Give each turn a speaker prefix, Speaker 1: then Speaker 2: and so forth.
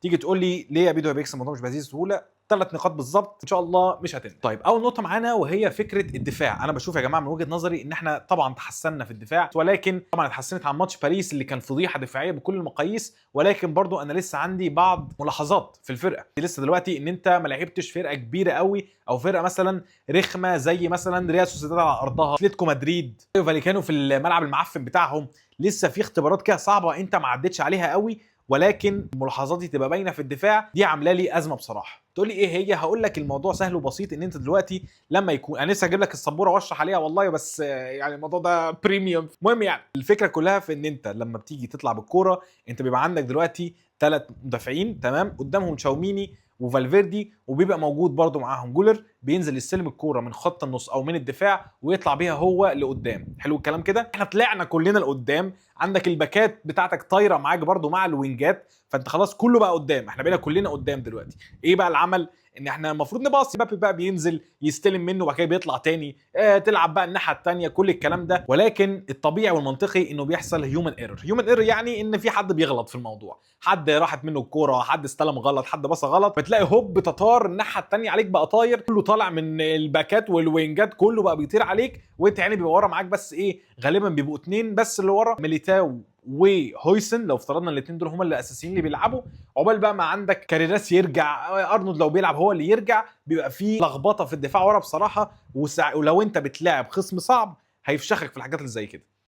Speaker 1: تيجي تقول لي ليه يا بيدو يا بيكس الموضوع مش بهذه السهوله؟ 3 نقاط بالظبط ان شاء الله مش هتنسى. طيب اول نقطه معانا وهي فكره الدفاع. انا بشوف يا جماعه من وجهه نظري ان احنا طبعا تحسنا في الدفاع، ولكن طبعا اتحسنت عن ماتش باريس اللي كان فضيحه دفاعيه بكل المقاييس، ولكن برضو انا لسه عندي بعض ملاحظات في الفرقه. لسه دلوقتي ان انت ما لعبتش فرقه كبيره قوي او فرقه مثلا رخمه زي مثلا ريال سوسيداد على ارضها، اتلتيكو مدريد، فاليكانو في الملعب المعفن بتاعهم. لسه في اختبارات كده صعبه انت ما عدتش عليها قوي، ولكن ملاحظاتي تبقى باينه في الدفاع دي عامله لي ازمه بصراحه. تقول لي ايه هي؟ هقول لك الموضوع سهل وبسيط. ان انت دلوقتي لما يكون، انا لسه هجيب لك السبوره واشرح عليها والله، بس يعني الموضوع ده بريميوم. المهم يعني الفكره كلها في ان انت لما بتيجي تطلع بالكوره، انت بيبقى عندك دلوقتي 3 مدافعين تمام، قدامهم تشاوميني وفالفيردي، وبيبقى موجود برده معاهم جولر بينزل يستلم الكوره من خط النص او من الدفاع ويطلع بيها هو لقدام. حلو الكلام كده؟ احنا طلعنا كلنا لقدام، عندك الباكات بتاعتك طايره معاك برده مع الوينجات، فانت خلاص كله بقى قدام، احنا بقينا كلنا قدام دلوقتي. ايه بقى العمل؟ ان احنا المفروض نباصي، مبابي بقى بينزل يستلم منه وبعد كده بيطلع تاني، تلعب بقى الناحيه الثانيه، كل الكلام ده. ولكن الطبيعي والمنطقي انه بيحصل هيومن ايرور. هيومن ايرور يعني ان في حد بيغلط في الموضوع، حد راحت منه الكوره، حد استلم غلط، حد بصى غلط، بتلاقي هوب تطار الناحيه الثانيه عليك بقى طاير، كله طالع من الباكات والوينجات، كله بقى بيطير عليك، وانت يعني بيبقى ورا معاك بس ايه، غالبا بيبقوا 2 بس اللي ورا، ميليتاو وهويسن. لو افترضنا الاثنين دول هم اللي اساسيين اللي بيلعبوا، عقبال بقى ما عندك كاريراس يرجع، ارنولد لو بيلعب هو اللي يرجع، بيبقى في لخبطه في الدفاع ورا بصراحه. ولو انت بتلاعب خصم صعب هيفشخك في الحاجات اللي زي كده.